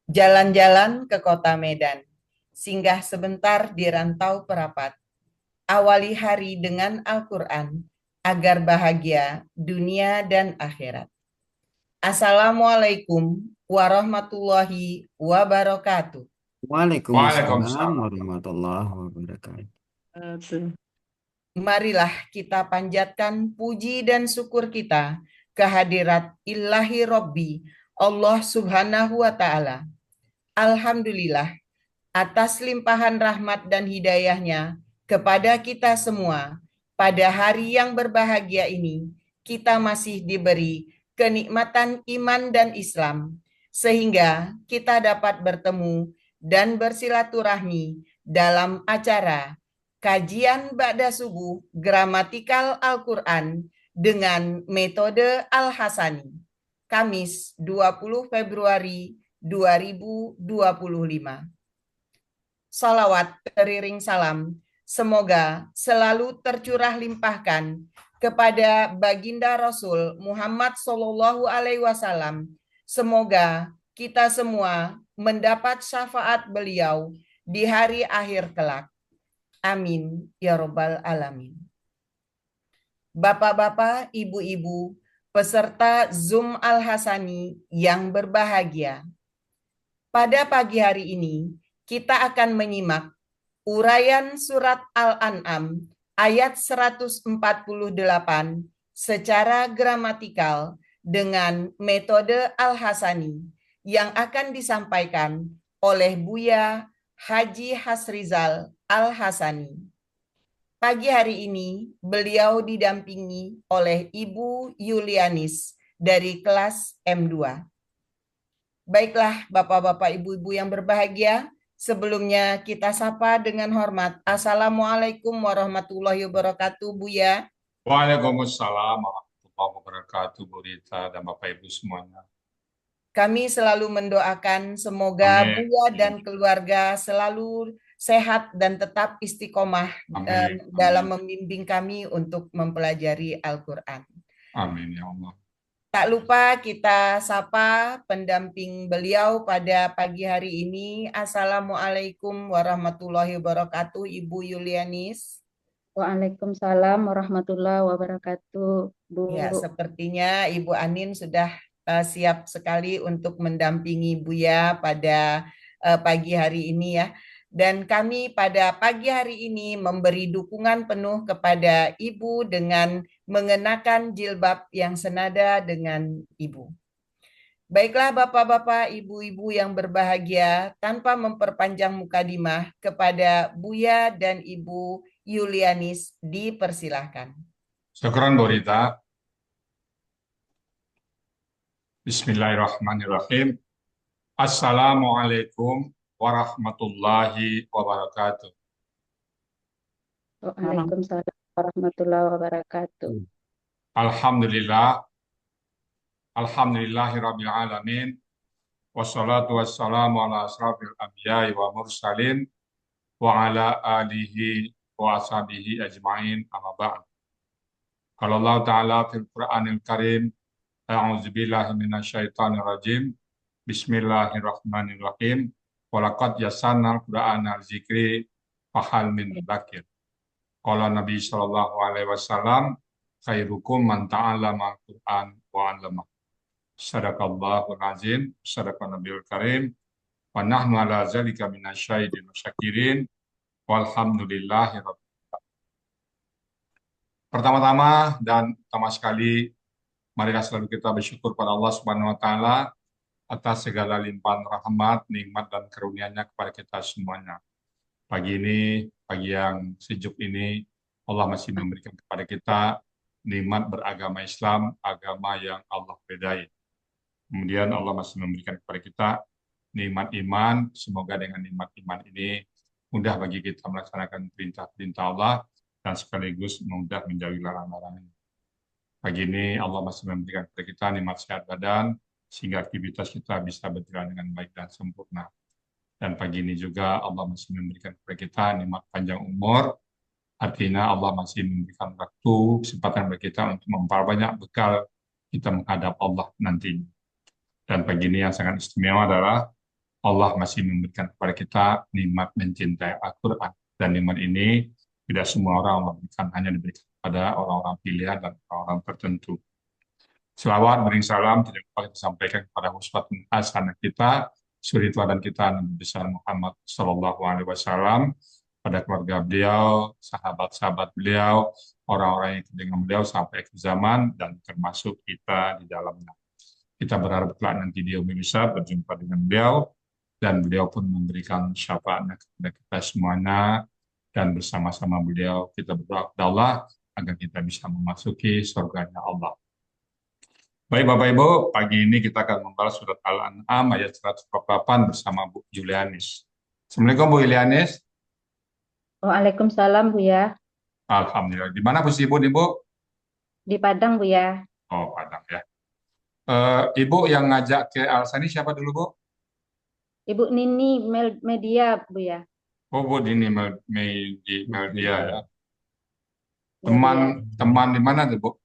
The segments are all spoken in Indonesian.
Jalan-jalan ke kota Medan, singgah sebentar di Rantau Perapat, awali hari dengan Al-Quran, agar bahagia dunia dan akhirat. Assalamualaikum warahmatullahi wabarakatuh. Waalaikumsalam Waalaikumsalam. warahmatullahi wabarakatuh. Tuh. Marilah kita panjatkan puji dan syukur kita kehadirat Ilahi Robbi, Allah Subhanahu wa Ta'ala. Alhamdulillah atas limpahan rahmat dan hidayahnya kepada kita semua. Pada hari yang berbahagia ini, kita masih diberi kenikmatan iman dan Islam, sehingga kita dapat bertemu dan bersilaturahmi dalam acara kajian Ba'da Subuh Gramatikal Al-Quran dengan metode Al-Hasani, Kamis 20 Februari 2025. Salawat teriring salam, semoga selalu tercurah limpahkan kepada baginda Rasul Muhammad Sallallahu Alaihi Wasallam. Semoga kita semua mendapat syafaat beliau di hari akhir kelak. Amin ya robbal alamin. Bapak-bapak, ibu-ibu, peserta Zoom Al-Hasani yang berbahagia. Pada pagi hari ini, kita akan menyimak uraian surat Al-An'am ayat 148 secara gramatikal dengan metode Al-Hasani yang akan disampaikan oleh Buya Haji Hasrizal Al-Hasani. Pagi hari ini beliau didampingi oleh Ibu Yulianis dari kelas M2. Baiklah Bapak-bapak Ibu-ibu yang berbahagia, sebelumnya kita sapa dengan hormat. Assalamualaikum warahmatullahi wabarakatuh, Buya. Waalaikumsalam warahmatullahi wabarakatuh, Bu Rita dan Bapak Ibu semuanya. Kami selalu mendoakan semoga Amin. Buya dan keluarga selalu sehat dan tetap istiqomah Amin. dalam membimbing kami untuk mempelajari Al-Quran. Amin ya Allah. Tak lupa kita sapa pendamping beliau pada pagi hari ini. Assalamualaikum warahmatullahi wabarakatuh, Ibu Yulianis. Waalaikumsalam warahmatullahi wabarakatuh, Bu. Ya, sepertinya Ibu Anin sudah siap sekali untuk mendampingi Buya pada pagi hari ini ya. Dan kami pada pagi hari ini memberi dukungan penuh kepada Ibu dengan mengenakan jilbab yang senada dengan Ibu. Baiklah Bapak-bapak, Ibu-ibu yang berbahagia, tanpa memperpanjang mukadimah kepada Buya dan Ibu Yulianis dipersilahkan. Syukran Bu Rita. Bismillahirrahmanirrahim. Assalamualaikum warahmatullahi wabarakatuh. Waalaikumsalam warahmatullahi wabarakatuh. Alhamdulillah. Alhamdulillahirabbil alamin. Wassalatu wassalamu ala asrafil anbiya'i wa mursalin wa ala alihi wa ashabihi ajma'in amma ba'd. Qala Allah Ta'ala fil Qur'anil Karim, a'udzu billahi minasyaitonir rajim. Bismillahirrahmanirrahim. Walaqad yassarnal Qur'ana dzikri fahal min dzakir. Qala Nabi sallallahu alaihi wasallam, khairukum man ta'allama al-Qur'an wa 'allama. Sadaqallahul azim, sadaqan nabiyul karim, wa nahnu ala zalika minasyahidin wasyakirin, walhamdulillahi rabbil alamin. Pertama-tama dan utama sekali, marilah selalu kita bersyukur pada Allah Subhanahu wa taala atas segala limpahan rahmat, nikmat dan karunia-Nya kepada kita semuanya. Pagi ini, pagi yang sejuk ini, Allah masih memberikan kepada kita nikmat beragama Islam, agama yang Allah bedai. Kemudian Allah masih memberikan kepada kita nikmat iman. Semoga dengan nikmat iman ini mudah bagi kita melaksanakan perintah-perintah Allah dan sekaligus mudah menjauhi larangan-larangan. Pagi ini Allah masih memberikan kepada kita nikmat sehat badan sehingga aktivitas kita bisa berjalan dengan baik dan sempurna. Dan pagi ini juga Allah masih memberikan kepada kita nikmat panjang umur. Artinya Allah masih memberikan waktu, kesempatan bagi kita untuk memperbanyak bekal kita menghadap Allah nantinya. Dan pagi ini yang sangat istimewa adalah Allah masih memberikan kepada kita nikmat mencintai Al-Quran. Dan nikmat ini tidak semua orang Allah berikan, hanya diberikan kepada orang-orang pilihan dan orang-orang tertentu. Selawat beri salam tidak lupa kita sampaikan kepada uswatun hasanah kita, suri teladan kita Nabi besar Muhammad Sallallahu Alaihi Wasallam, pada keluarga beliau, sahabat-sahabat beliau, orang-orang yang ikut dengan beliau sampai akhir zaman, dan termasuk kita di dalamnya. Kita berharap kelak nanti dia bisa berjumpa dengan beliau, dan beliau pun memberikan syafaatnya kepada kita semuanya, dan bersama-sama beliau kita berdoa kepada Allah agar kita bisa memasuki surganya Allah. Baik Bapak Ibu, pagi ini kita akan membahas surat Al-An'am ayat 148 bersama Bu Julianis. Assalamualaikum Bu Julianis. Waalaikumsalam Buya. Alhamdulillah. Di mana posisi Ibu nih Bu? Di Padang Buya. Oh Padang ya. Ibu yang ngajak ke Al-Sani siapa dulu Bu? Ibu Nini Media Buya. Oh Bu Dini Meldia ya. Ya, Buya. Teman di mana tuh Bu?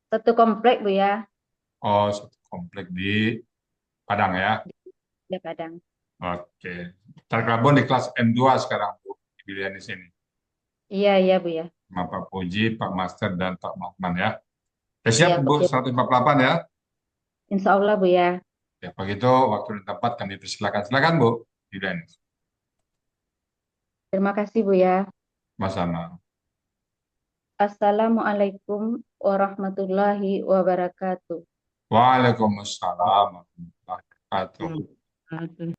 Satu komplek Buya. Oh satu komplek di Padang ya. Di Padang. Oke. Tergabung di kelas M2 sekarang Bu, di Julianis ini. Iya Buya. Sama Pak Puji, Pak Master, dan Pak Mahman ya. Iya, Siap Bu, iya. 148 ya. Insya Allah Buya. Ya, begitu waktu dan tempat kami persilakan. Silakan Bu, Julianis. Terima kasih Buya. Sama-sama. Assalamualaikum warahmatullahi wabarakatuh. Waalaikumsalam warahmatullahi wabarakatuh.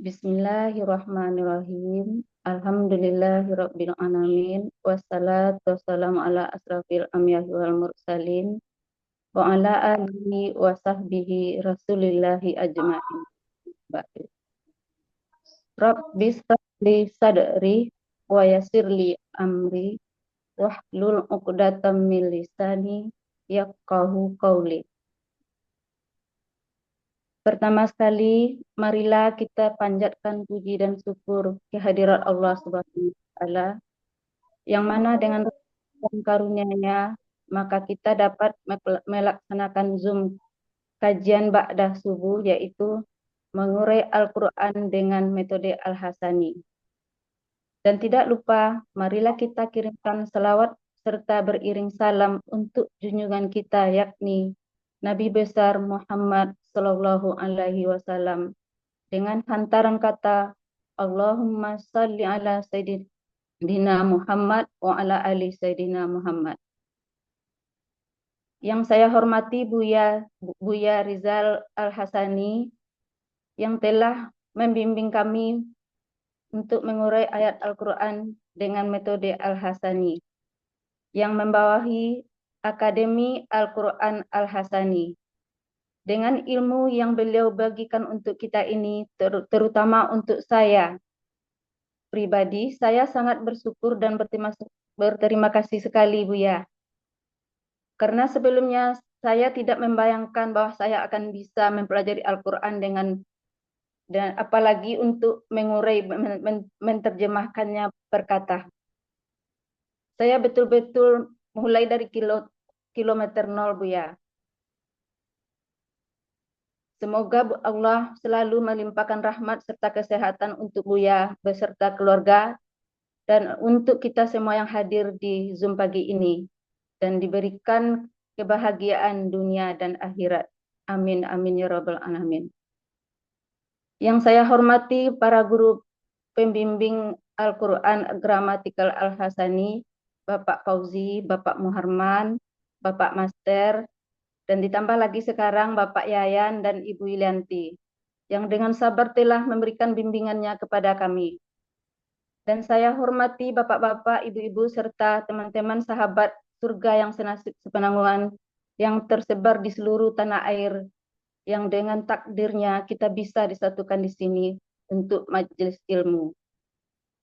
Bismillahirrahmanirrahim. Alhamdulillahirabbil alamin. Wassalatu wassalamu ala asrafil anbiya'i wal mursalin wa ala alihi wa sahbihi rasulillahi ajma'in. Rabbi shrah sadri wa yassir li amri wahlul 'uqdatam min lisani yafqahu qawli. Pertama sekali, marilah kita panjatkan puji dan syukur kehadirat Allah Subhanahu wa taala, yang mana dengan karunia-Nya maka kita dapat melaksanakan Zoom kajian ba'da subuh, yaitu mengurai Al-Quran dengan metode Al-Hasani. Dan tidak lupa, marilah kita kirimkan selawat serta beriring salam untuk junjungan kita, yakni Nabi besar Muhammad Sallallahu Alaihi Wasallam, dengan hantaran kata Allahumma salli ala Sayyidina Muhammad wa ala ali Sayyidina Muhammad. Yang saya hormati Buya Rizal Al-Hasani, yang telah membimbing kami untuk mengurai ayat Al-Quran dengan metode Al-Hasani, yang membawahi Akademi Al-Quran Al-Hasani. Dengan ilmu yang beliau bagikan untuk kita ini, terutama untuk saya pribadi, saya sangat bersyukur dan berterima kasih sekali Buya. Karena sebelumnya saya tidak membayangkan bahwa saya akan bisa mempelajari Al-Quran dan apalagi untuk mengurai, menerjemahkannya per kata. Saya betul-betul mulai dari kilometer nol Buya. Semoga Allah selalu melimpahkan rahmat serta kesehatan untuk Buya beserta keluarga dan untuk kita semua yang hadir di Zoom pagi ini, dan diberikan kebahagiaan dunia dan akhirat. Amin amin ya rabbal alamin. Yang saya hormati para guru pembimbing Al-Quran Gramatikal Al-Hasani, Bapak Fauzi, Bapak Muharman, Bapak Master, dan ditambah lagi sekarang Bapak Yayan dan Ibu Ilianti, yang dengan sabar telah memberikan bimbingannya kepada kami. Dan saya hormati Bapak-Bapak, Ibu-Ibu, serta teman-teman sahabat surga yang senasib sepenanggungan yang tersebar di seluruh tanah air, yang dengan takdirnya kita bisa disatukan di sini untuk majelis ilmu.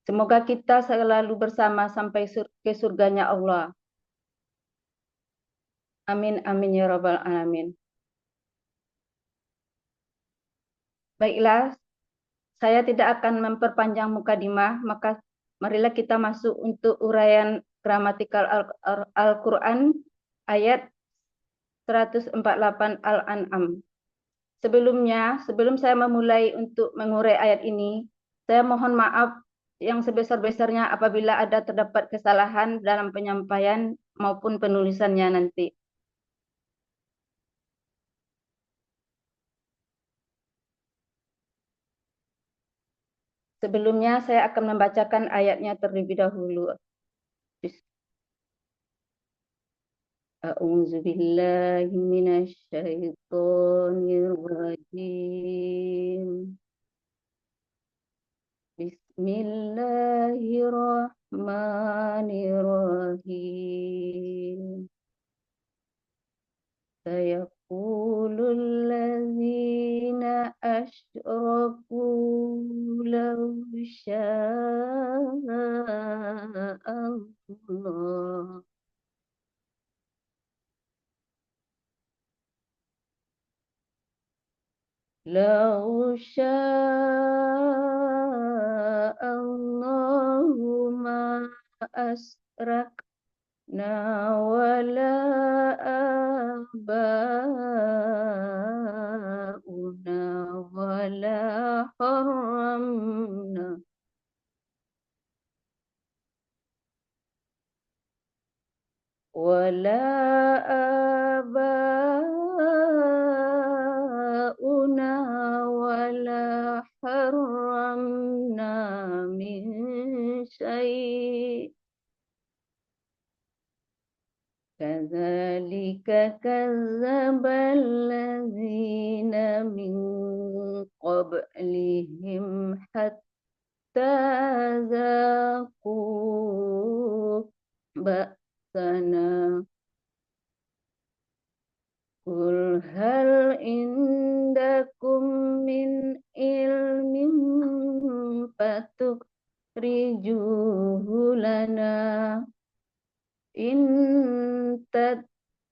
Semoga kita selalu bersama sampai ke surganya Allah. Amin amin ya rabbal alamin. Baiklah, saya tidak akan memperpanjang mukadimah, maka marilah kita masuk untuk uraian gramatikal Al-Quran ayat 148 Al-An'am. sebelum saya memulai untuk mengurai ayat ini, saya mohon maaf yang sebesar-besarnya apabila ada terdapat kesalahan dalam penyampaian maupun penulisannya nanti. Sebelumnya saya akan membacakan ayatnya terlebih dahulu. A'udzu billahi minasy syaithanir rajim. Bismillahirrahmanirrahim. Sayaqulul ladzina asyraku law syaa Allah لو شاء الله ما أشركنا ولا آباؤنا ولا حرمنا ولا حرمنا من شيء كذلك كذب الذين من قبلهم حتى ذاقوا بأسنا قل هل عندكم من علم فتخرجوه لنا إن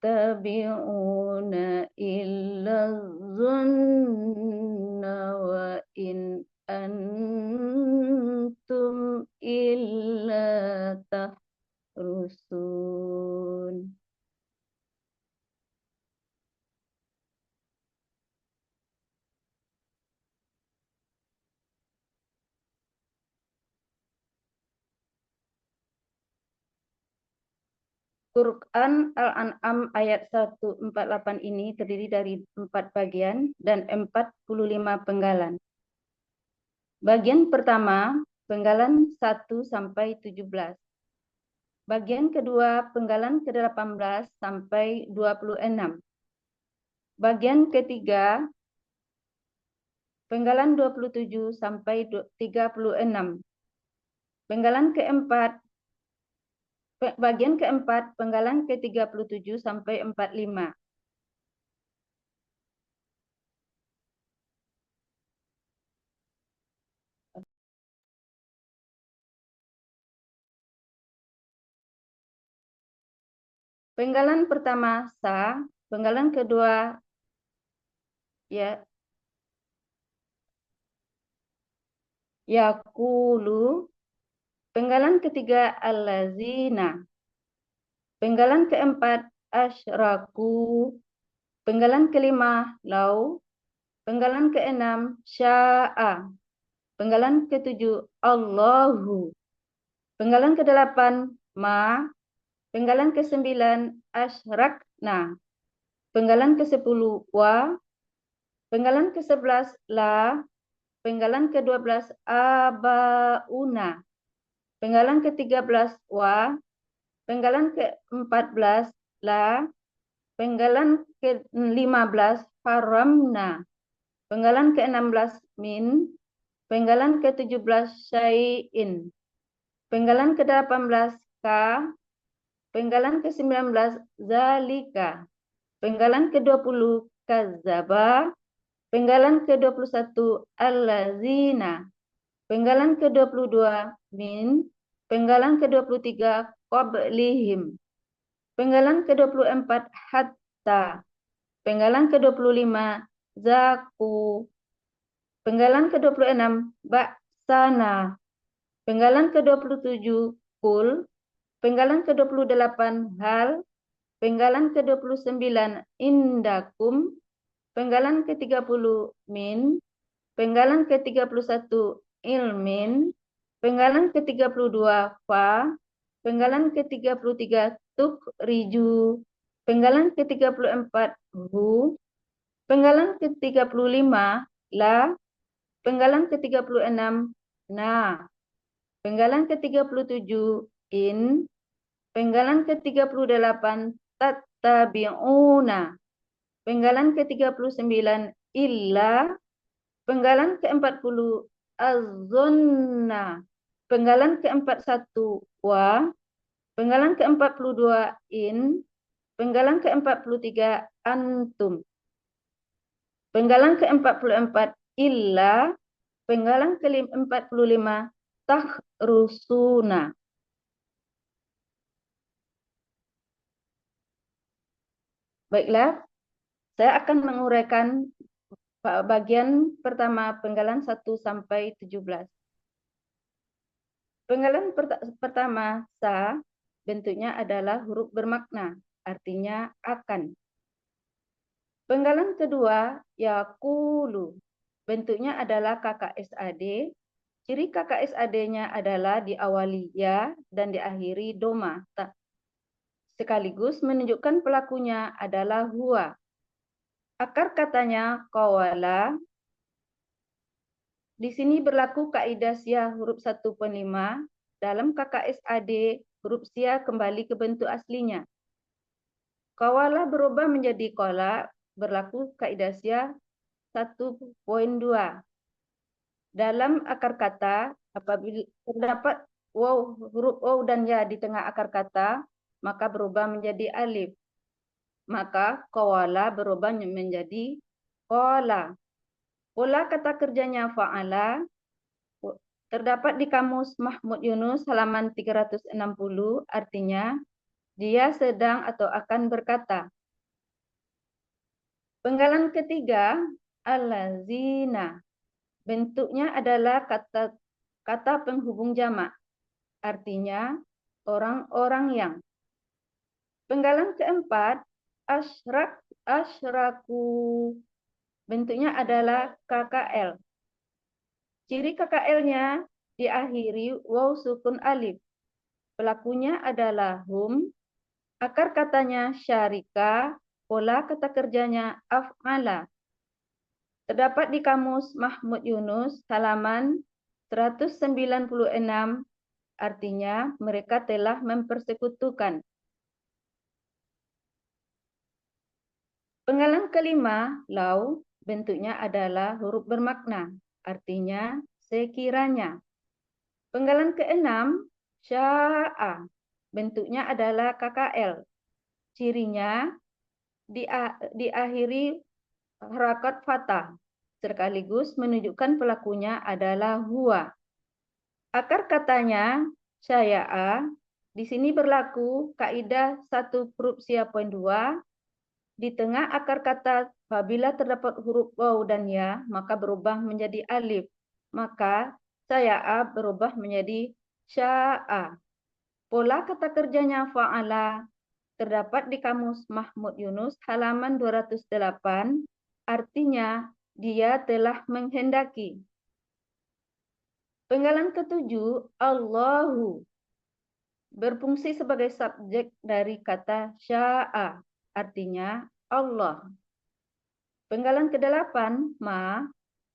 تتبعون إلا الظن وإن أنتم إلا تخرصون. Quran Al-An'am ayat 148 ini terdiri dari 4 bagian dan 45 penggalan. Bagian pertama, penggalan 1 sampai 17. Bagian kedua, penggalan ke-18 sampai 26. Bagian ketiga, penggalan 27 sampai 36. Penggalan keempat, bagian keempat, penggalan ke-37 sampai 45. Penggalan pertama sa, penggalan kedua ya yaqulu, penggalan ketiga allazina, penggalan keempat asyraku, penggalan kelima lau, penggalan keenam sya'a, penggalan ketujuh Allahu, penggalan kedelapan ma, penggalan ke-9 asyrakna, penggalan ke-10 wa, penggalan ke-11 la, penggalan ke-12 abauna, penggalan ke-13 wa, penggalan ke-14 la, penggalan ke-15 haramna, penggalan ke-16 min, penggalan ke-17 syai'in, penggalan ke-18 ka, penggalan ke-19 zalika, penggalan ke-20 kadzaba, penggalan ke-21 allazina, penggalan ke-22 min, penggalan ke-23 qablihim, penggalan ke-24 hatta, penggalan ke-25 zaku, penggalan ke-26 ba'sana, penggalan ke-27 kul, penggalan ke-28 hal, penggalan ke-29 indakum, Penggalan ke-30 min. Penggalan ke-31 ilmin. Penggalan ke-32 fa. Penggalan ke-33 riju. Penggalan ke-34 hu. Penggalan ke-35 la. Penggalan ke-36 na. Penggalan ke-37 in. Penggalan ke-38 tattabi'una. Penggalan ke-39 illa. Penggalan ke-40 az-zonna. Penggalan ke-41 wa. Penggalan ke-42 in. Penggalan ke-43 antum. Penggalan ke-44 illa. Penggalan ke-45 tahrusuna. Baiklah, saya akan menguraikan bagian pertama penggalan 1 sampai 17. Penggalan pertama sa bentuknya adalah huruf bermakna, artinya akan. Penggalan kedua yaqulu, bentuknya adalah KKSAD. Ciri KKSAD-nya adalah diawali ya dan diakhiri doma. Sekaligus menunjukkan pelakunya adalah huwa. Akar katanya qawala. Di sini berlaku kaidah sia huruf 1/5. Dalam KKSAD, huruf sia kembali ke bentuk aslinya. Qawala berubah menjadi qala, berlaku kaidah sia 1.2. Dalam akar kata, apabila terdapat huruf waw dan ya di tengah akar kata, maka berubah menjadi alif. Maka qawala berubah menjadi qala. Pola kata kerjanya fa'ala terdapat di kamus Mahmud Yunus halaman 360, artinya dia sedang atau akan berkata. Penggalan ketiga allazina. Bentuknya adalah kata penghubung jamak, artinya orang-orang yang. Penggalan keempat asyraku. Bentuknya adalah KKL. Ciri KKL-nya diakhiri waw sukun alif. Pelakunya adalah hum. Akar katanya syarika. Pola kata kerjanya af'ala. Terdapat di kamus Mahmud Yunus halaman 196. Artinya mereka telah mempersekutukan. Penggalan kelima, lau, bentuknya adalah huruf bermakna, artinya sekiranya. Penggalan keenam, sya'a, bentuknya adalah KKL. Cirinya diakhiri harakat fathah, sekaligus menunjukkan pelakunya adalah huwa. Akar katanya sya'a, di sini berlaku kaidah 1 huruf sia poin 2. Di tengah akar kata apabila terdapat huruf waw dan ya, maka berubah menjadi alif. Maka sya'a berubah menjadi sya'a. Pola kata kerjanya fa'ala terdapat di kamus Mahmud Yunus halaman 208. Artinya dia telah menghendaki. Penggalan ketujuh, Allahu berfungsi sebagai subjek dari kata sya'a. Artinya Allah. Penggalan ke-8, ma,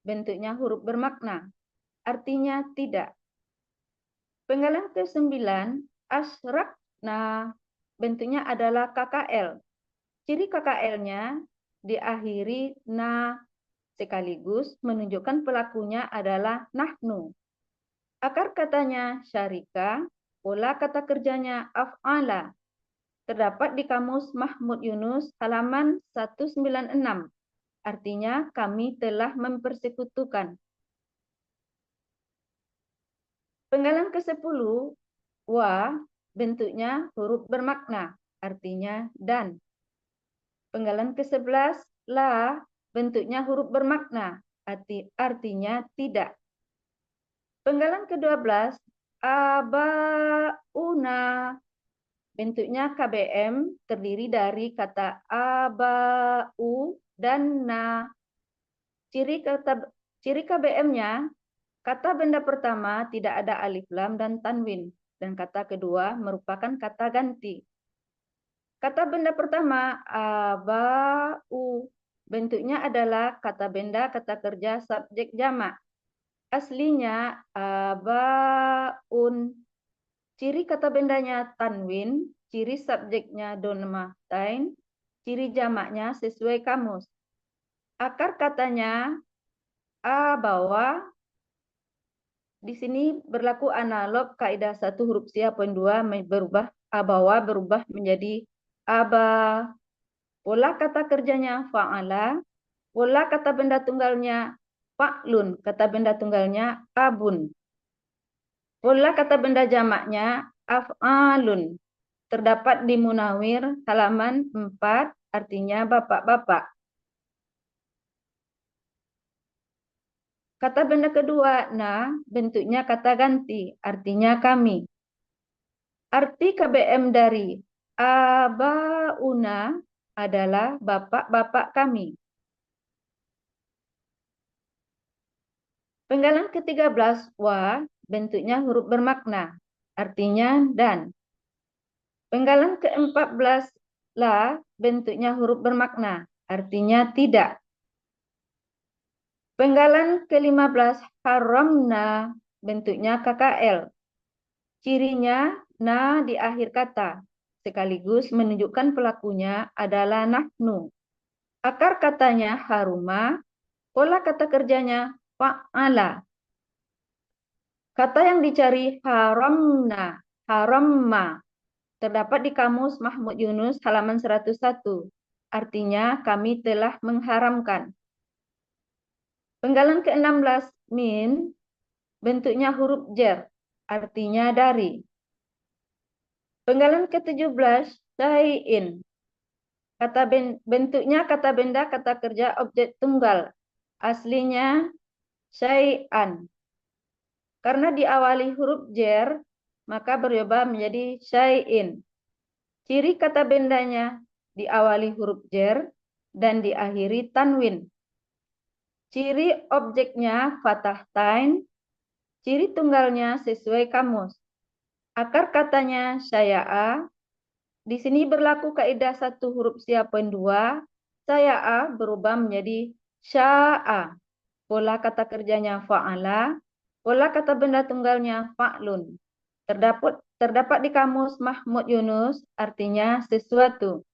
bentuknya huruf bermakna, artinya tidak. Penggalan ke-9, asyrakna, bentuknya adalah KKL. Ciri KKL-nya diakhiri na, sekaligus menunjukkan pelakunya adalah nahnu. Akar katanya syarika, pola kata kerjanya af'ala. Terdapat di kamus Mahmud Yunus halaman 196. Artinya kami telah mempersekutukan. Penggalan ke-10, wa, bentuknya huruf bermakna, artinya dan. Penggalan ke-11, la, bentuknya huruf bermakna, artinya tidak. Penggalan ke-12, abauna, bentuknya KBM terdiri dari kata aba'u dan na. Ciri KBM-nya, kata benda pertama tidak ada alif lam dan tanwin, dan kata kedua merupakan kata ganti. Kata benda pertama, aba'u. Bentuknya adalah kata benda, kata kerja, subjek jamak. Aslinya aba'un. Ciri kata bendanya tanwin, ciri subjeknya donmatain, ciri jamaknya sesuai kamus. Akar katanya abawa. Di sini berlaku analog kaidah 1 huruf sia poin 2 berubah, abawa berubah menjadi aba. Pola kata kerjanya fa'ala, pola kata benda tunggalnya fa'lun, kata benda tunggalnya abun. Pola kata benda jamaknya af'alun. Terdapat di Munawir halaman 4, artinya bapak-bapak. Kata benda kedua, na, bentuknya kata ganti, artinya kami. Arti KBM dari abauna adalah bapak-bapak kami. Penggalan ke-13, wa, bentuknya huruf bermakna, artinya dan. Penggalan ke-14, la, bentuknya huruf bermakna, artinya tidak. Penggalan ke-15, haramna, bentuknya KKL. Cirinya na di akhir kata, sekaligus menunjukkan pelakunya adalah nahnu. Akar katanya haruma, pola kata kerjanya fa'ala. Kata yang dicari haramna, haramma. Terdapat di kamus Mahmud Yunus halaman 101. Artinya kami telah mengharamkan. Penggalan ke-16, min, bentuknya huruf jar, artinya dari. Penggalan ke-17, syai'in. Bentuknya kata benda, kata kerja, objek tunggal. Aslinya syai'an. Karena diawali huruf jar, maka berubah menjadi syai'in. Ciri kata bendanya diawali huruf jar dan diakhiri tanwin. Ciri objeknya fathahtain, ciri tunggalnya sesuai kamus. Akar katanya syaya'a. Di sini berlaku kaidah 1 huruf sia poin 2. Syaya'a berubah menjadi sya'a. Pola kata kerjanya fa'ala. Pola kata benda tunggalnya fa'lun. Terdapat di kamus Mahmud Yunus, artinya sesuatu.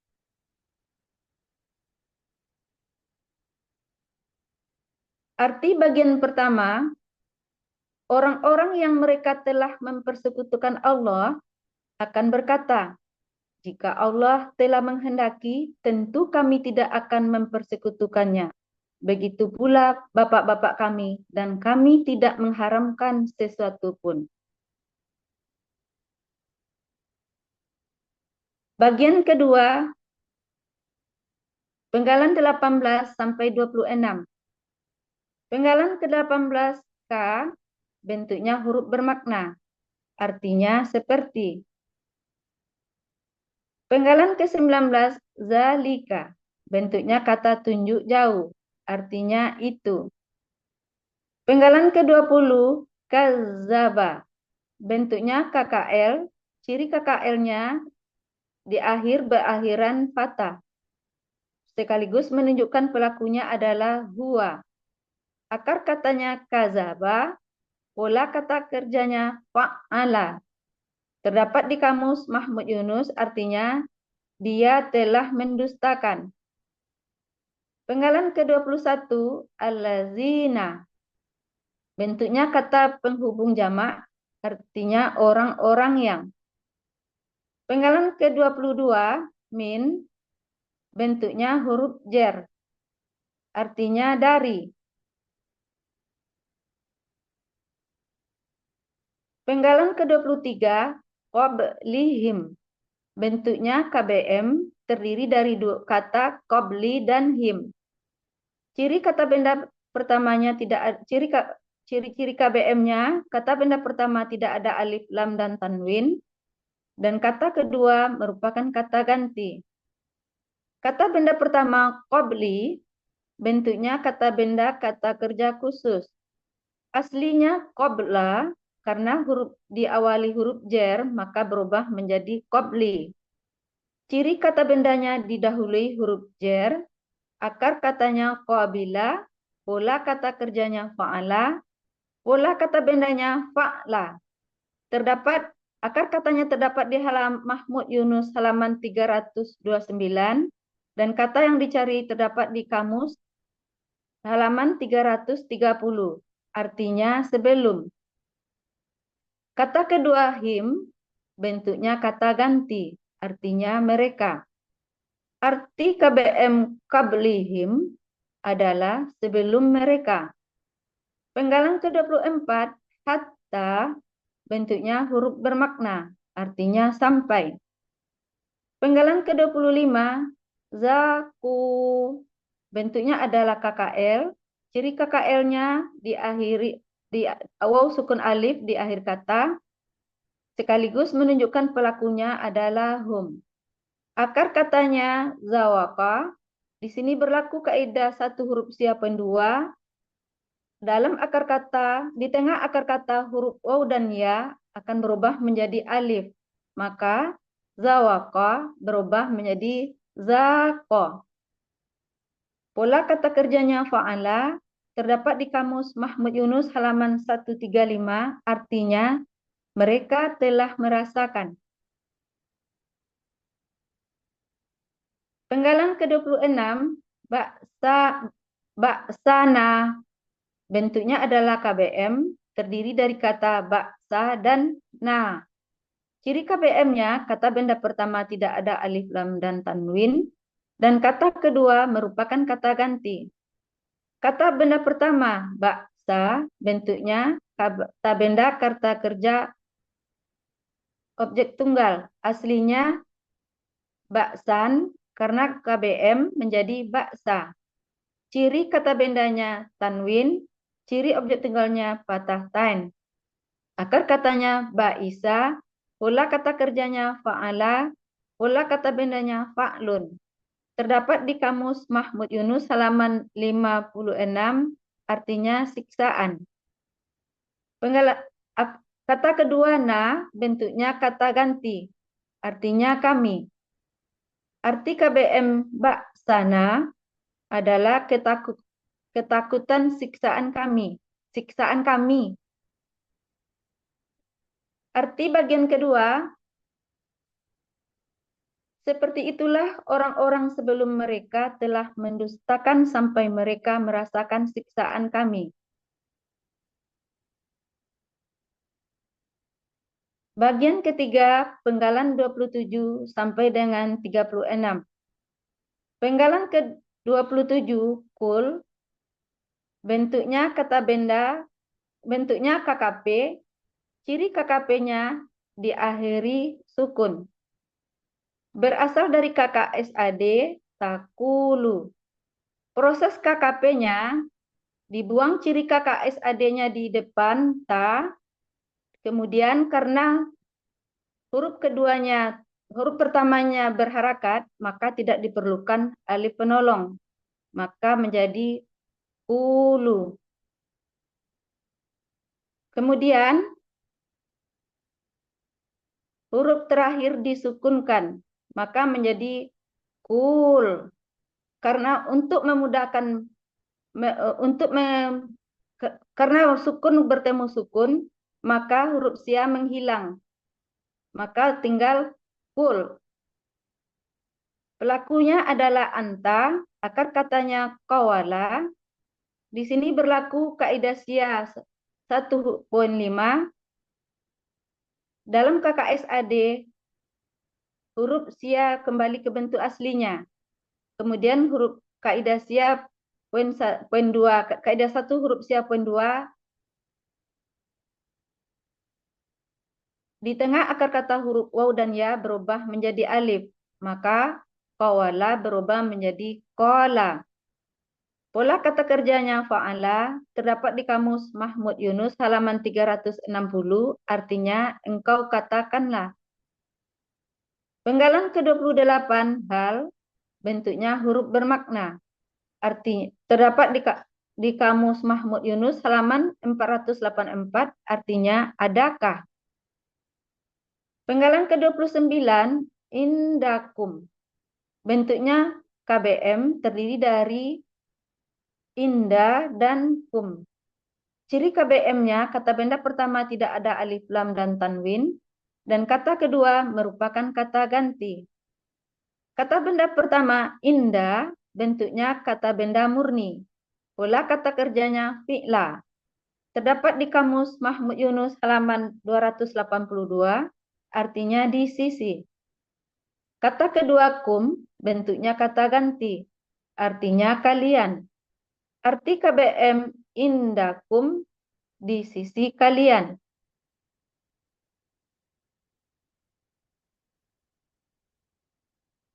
Arti bagian pertama, orang-orang yang mereka telah mempersekutukan Allah akan berkata, jika Allah telah menghendaki, tentu kami tidak akan mempersekutukannya. Begitu pula bapak-bapak kami, dan kami tidak mengharamkan sesuatu pun. Bagian kedua, penggalan 18 sampai 26. Penggalan ke-18K bentuknya huruf bermakna, artinya seperti. Penggalan ke-19 zalika, bentuknya kata tunjuk jauh, artinya itu. Penggalan ke-20 kazaba, bentuknya KKL, ciri KKL-nya di akhir berakhiran fathah. Sekaligus menunjukkan pelakunya adalah huwa. Akar katanya kazaba, pola kata kerjanya fa'ala. Terdapat di kamus Mahmud Yunus, artinya dia telah mendustakan. Penggalan ke-21 allazina. Bentuknya kata penghubung jamak, artinya orang-orang yang. Penggalan ke-22 min, bentuknya huruf jar, artinya dari. Penggalan ke-23 qablihim, bentuknya KBM, terdiri dari dua kata qabli dan him. Ciri kata benda pertamanya tidak ciri-ciri KBM-nya, kata benda pertama tidak ada alif lam dan tanwin, dan kata kedua merupakan kata ganti. Kata benda pertama qabli bentuknya kata benda kata kerja khusus. Aslinya qabla, karena huruf diawali huruf jar, maka berubah menjadi qabli. Ciri kata bendanya didahului huruf jar, akar katanya qabila, pola kata kerjanya fa'ala, pola kata bendanya fa'la. Akar katanya terdapat di Mahmud Yunus halaman 329 dan kata yang dicari terdapat di kamus halaman 330. Artinya sebelum. Kata kedua him bentuknya kata ganti, artinya mereka. Arti KBM qablihim adalah sebelum mereka. Penggalan ke-24 hatta bentuknya huruf bermakna, artinya sampai. Penggalan ke-25 zaku bentuknya adalah KKL. Ciri KKL-nya diakhiri di waw sukun alif di akhir kata, sekaligus menunjukkan pelakunya adalah hum. Akar katanya zawaka. Di sini berlaku kaidah satu huruf sia pendua. Dalam akar kata, di tengah akar kata huruf waw dan ya akan berubah menjadi alif. Maka zawaka berubah menjadi zako. Pola kata kerjanya fa'ala terdapat di kamus Mahmud Yunus halaman 135, artinya mereka telah merasakan. Penggalan ke-26 baksana bentuknya adalah KBM, terdiri dari kata baksa dan na. Ciri KBM-nya, kata benda pertama tidak ada alif, lam, dan tanwin, dan kata kedua merupakan kata ganti. Kata benda pertama, baksa, bentuknya kata benda kata kerja objek tunggal. Aslinya baksan, karena KBM menjadi baksa. Ciri kata bendanya tanwin, ciri objek tunggalnya patah tain. Akar katanya ba'isa, pola kata kerjanya fa'ala, pola kata bendanya fa'lun. Terdapat di kamus Mahmud Yunus halaman 56, artinya siksaan. Kata kedua na, bentuknya kata ganti, artinya kami. Arti KBM baksana adalah ketakutan siksaan kami. Siksaan kami. Arti bagian kedua, seperti itulah orang-orang sebelum mereka telah mendustakan sampai mereka merasakan siksaan kami. Bagian ketiga, penggalan 27 sampai dengan 36. Penggalan ke-27, kul, bentuknya kata benda, bentuknya KKP, ciri KKP-nya diakhiri sukun. Berasal dari KKSAD, takulu. Proses KKP-nya, dibuang ciri KKSAD-nya di depan, ta, kemudian karena huruf pertamanya berharakat, maka tidak diperlukan alif penolong. Maka menjadi ulu. Kemudian huruf terakhir disukunkan, maka menjadi kul. Karena untuk memudahkan karena sukun bertemu sukun, maka huruf sia menghilang. Maka tinggal kul. Pelakunya adalah anta, akar katanya qawala. Di sini berlaku kaidah sia 1.5. Dalam KKSAD, huruf sia kembali ke bentuk aslinya. Kemudian huruf kaidah sia poin 2, kaidah 1 huruf sia poin 2. Di tengah akar kata huruf waw dan ya berubah menjadi alif, maka qawala berubah menjadi qala. Pola kata kerjanya fa'ala terdapat di kamus Mahmud Yunus halaman 360, artinya engkau katakanlah. Penggalan ke-28 hal, bentuknya huruf bermakna. Terdapat di Kamus Mahmud Yunus halaman 484, artinya adakah. Penggalan ke-29, indakum. Bentuknya KBM terdiri dari inda dan kum. Ciri KBM-nya, kata benda pertama tidak ada alif lam dan tanwin, dan kata kedua merupakan kata ganti. Kata benda pertama, inda, bentuknya kata benda murni. Pola kata kerjanya fi'la. Terdapat di Kamus Mahmud Yunus halaman 282, artinya di sisi. Kata kedua kum, bentuknya kata ganti, artinya kalian. Arti KBM indakum, di sisi kalian.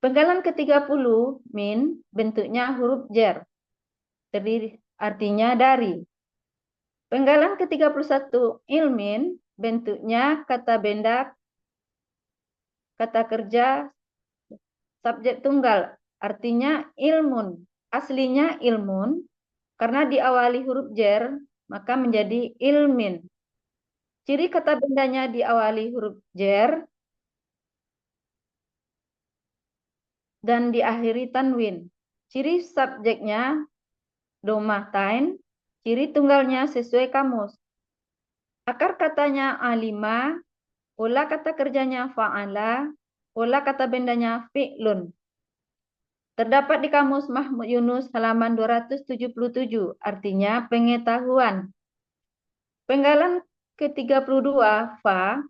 Penggalan ke-30, min, bentuknya huruf jer, terdiri, artinya dari. Penggalan ke-31, ilmin, bentuknya kata benda, kata kerja, subjek tunggal, artinya ilmun. Aslinya ilmun, karena diawali huruf jer, maka menjadi ilmin. Ciri kata bendanya diawali huruf jer dan diakhiri tanwin. Ciri subjeknya domatain, ciri tunggalnya sesuai kamus. Akar katanya alima, pola kata kerjanya fa'ala, pola kata bendanya fi'lun. Terdapat di Kamus Mahmud Yunus halaman 277, artinya pengetahuan. Penggalan ke-32, fa,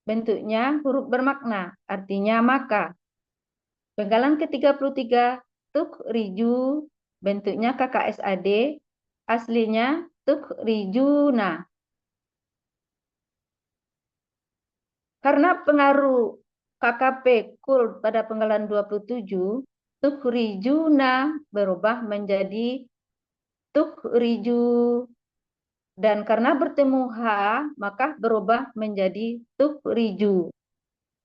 bentuknya huruf bermakna, artinya maka. Penggalan ke-33, tukhriju, bentuknya KKSAD, aslinya tukhrijuna. Karena pengaruh KKP kul pada penggalan 27, tukhrijuna berubah menjadi tukhriju. Dan karena bertemu H, maka berubah menjadi tukhriju.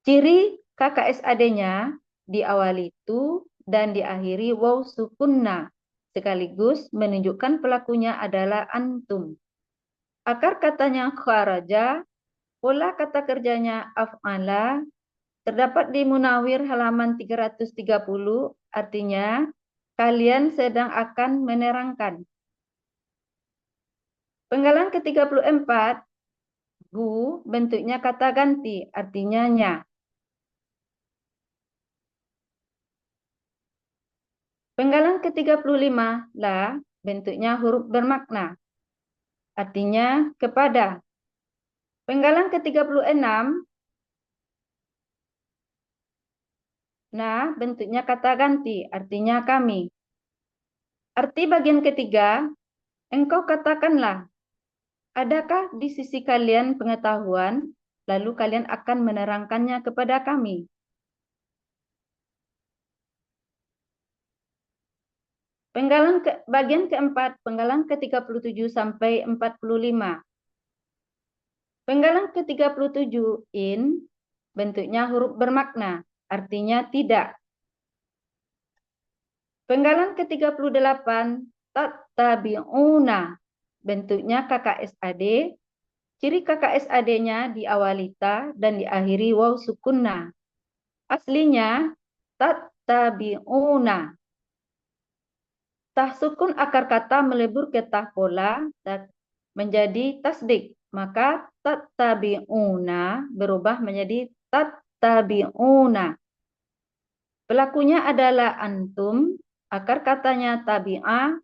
Ciri KKSAD-nya diawali tu dan diakhiri waw sukunna, sekaligus menunjukkan pelakunya adalah antum. Akar katanya kharaja, pola kata kerjanya af'ala, terdapat di Munawir halaman 330, artinya kalian sedang akan menerangkan. Penggalan ke-34, bu, bentuknya kata ganti, artinya nya. Penggalan ke-35, la, bentuknya huruf bermakna, artinya kepada. Penggalan ke-36, nah, bentuknya kata ganti, artinya kami. Arti bagian ketiga, engkau katakanlah, adakah di sisi kalian pengetahuan, lalu kalian akan menerangkannya kepada kami. Bagian keempat, penggalan ke-37 sampai 45. Penggalan ke-37, in, bentuknya huruf bermakna, artinya tidak. Penggalan ke-38, tattabi'una, bentuknya KKSAD, ciri KKSAD-nya diawali ta dan diakhiri waw sukunna. Aslinya tattabi'una. Tah sukun akar kata melebur ke tah pola dan menjadi tasdik. Maka tattabi'una berubah menjadi tattabi'una. Pelakunya adalah antum, akar katanya tabi'ah,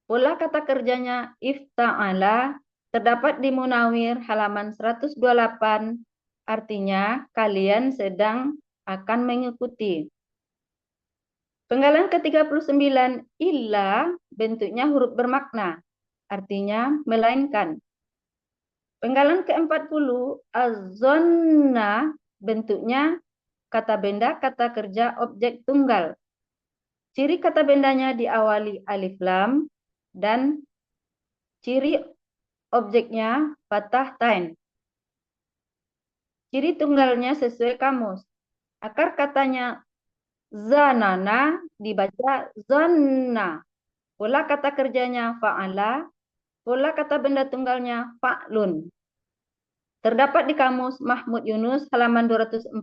pola kata kerjanya ifta'ala, terdapat di Munawir halaman 128, artinya kalian sedang akan mengikuti. Penggalan ke-39, illa, bentuknya huruf bermakna, artinya melainkan. Penggalan ke-40, az-zonna, bentuknya kata benda, kata kerja, objek tunggal. Ciri kata bendanya diawali alif lam dan ciri objeknya fathah tain. Ciri tunggalnya sesuai kamus. Akar katanya zanana dibaca zanna. pola kata kerjanya fa'ala, pola kata benda tunggalnya fa'lun. Terdapat di kamus Mahmud Yunus halaman 249,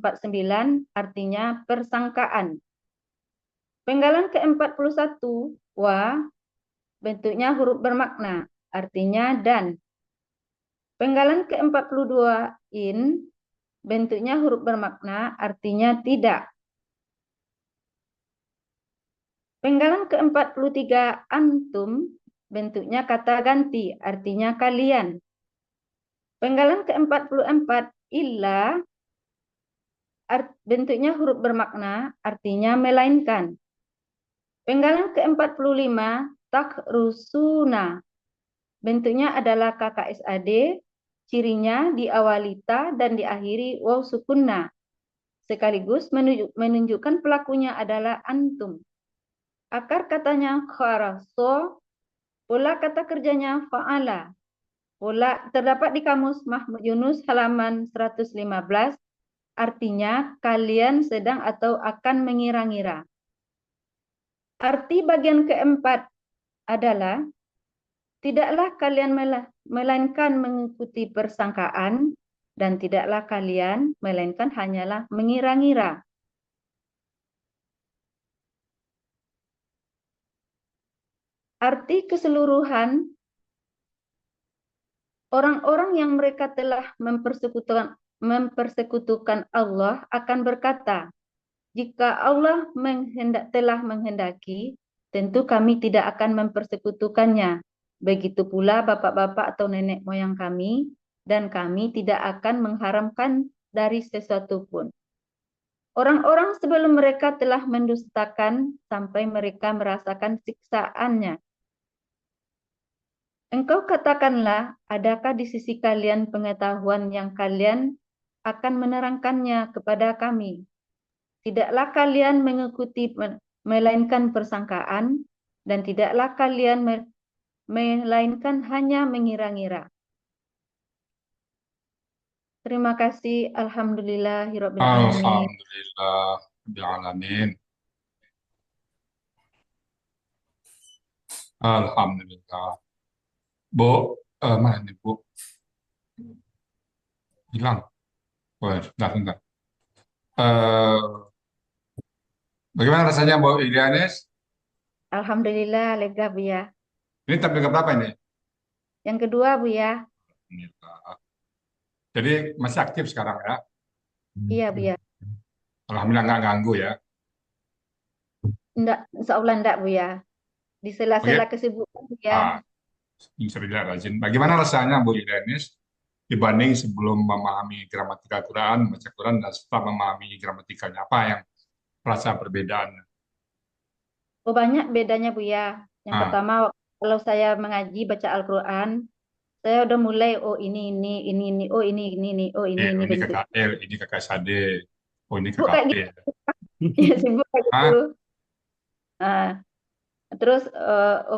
artinya persangkaan. Penggalan ke-41, wa, bentuknya huruf bermakna, artinya dan. Penggalan ke-42, in, bentuknya huruf bermakna, artinya tidak. Penggalan ke-43, antum, bentuknya kata ganti, artinya kalian. Penggalan ke-44, illa, bentuknya huruf bermakna, artinya melainkan. Penggalan ke-45, takrusuna, bentuknya adalah KKSAD, cirinya diawali ta dan diakhiri waw sukunna, sekaligus menunjukkan pelakunya adalah antum. Akar katanya kharaso, pola kata kerjanya fa'ala. Pola terdapat di kamus Mahmud Yunus halaman 115, artinya kalian sedang atau akan mengira-ngira. Arti bagian keempat adalah tidaklah kalian melainkan mengikuti persangkaan, dan tidaklah kalian melainkan hanyalah mengira-ngira. Arti keseluruhan, orang-orang yang mereka telah mempersekutukan Allah akan berkata, jika Allah telah menghendaki, tentu kami tidak akan mempersekutukannya. Begitu pula bapak-bapak atau nenek moyang kami, dan kami tidak akan mengharamkan dari sesuatu pun. Orang-orang sebelum mereka telah mendustakan sampai mereka merasakan siksaannya. Engkau katakanlah, adakah di sisi kalian pengetahuan yang kalian akan menerangkannya kepada kami? Tidaklah kalian mengikuti melainkan persangkaan, dan tidaklah kalian melainkan hanya mengira-ngira. Terima kasih. Alhamdulillahirabbil alamin. Alhamdulillahirrahmanirrahim. Alhamdulillah. Bu, mana nih Bu? Hilang. Oh, sebentar. Bagaimana rasanya Bu Ilianis? Alhamdulillah lega Bu ya. Ini tabel berapa ini? Yang kedua Bu ya. Alhamdulillah. Jadi masih aktif sekarang ya? Iya Bu ya. Alhamdulillah nggak ganggu ya? Enggak, insya Allah enggak Bu ya. Di sela-sela kesibukan Bu ya. Alhamdulillah rajin. Bagaimana rasanya Bu Ilianis dibanding sebelum memahami gramatika Quran, baca Quran, dan setelah memahami gramatikanya, apa yang rasa perbedaannya? Oh banyak bedanya Bu ya. Yang pertama, kalau saya mengaji baca Al-Quran, saya udah mulai, oh ini, oh ini, oh ini bentuk. KKL, ini KKSAD, oh ini Bu kayak KKP. gitu. Ya sibuk kayak gitu. Terus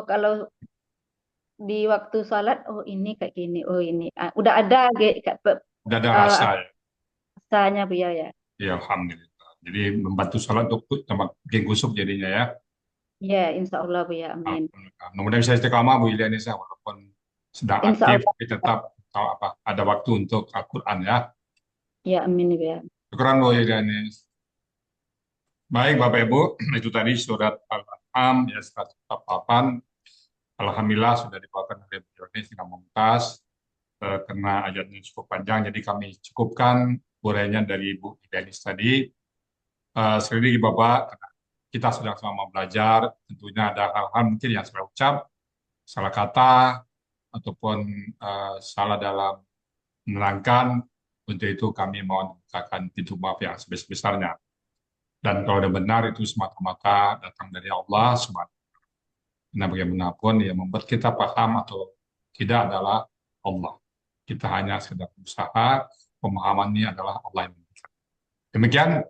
kalau di waktu sholat, oh ini kayak gini, oh ini. Udah ada Udah ada rasa ya? Rasanya Bu ya. Ya Alhamdulillah. Jadi membantu sholat untuk bikin kusuk jadinya ya? Ya insya Allah Bu ya, amin. Mudah-mudahan bisa istiqamah Bu Ilianisa, walaupun sedang aktif, tapi tetap ada waktu untuk Al-Quran ya? Ya amin Bu ya. Syukuran Bu Ilianis. Baik Bapak Ibu, itu tadi surat Al-An'am ya 148. Alhamdulillah sudah dibawakan oleh Bu Ilianis dengan mumtaz, karena ayatnya cukup panjang, jadi kami cukupkan uraiannya dari Bu Ilianis tadi. Sekali lagi Bapak, kita sedang sama belajar, tentunya ada hal-hal mungkin yang salah ucap, salah kata, ataupun salah dalam menerangkan. Untuk itu kami mohon membukakan pintu maaf yang sebesar-besarnya. Dan kalau ada benar itu semata-mata datang dari Allah SWT. Karena bagaimanapun yang membuat kita paham atau tidak adalah Allah. Kita hanya sekedar berusaha, pemahamannya adalah Allah yang memberikan. Demikian,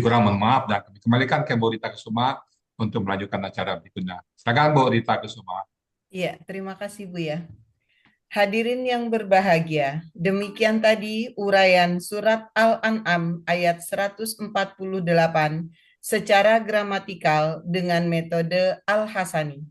kurang mohon maaf, dan kami kembalikan ke Bu Rita Kusuma untuk melanjutkan acara berikutnya. Silakan Bu Rita Kusuma. Iya, terima kasih Bu ya. Hadirin yang berbahagia, demikian tadi uraian surat Al-An'am ayat 148 secara gramatikal dengan metode Al-Hasani.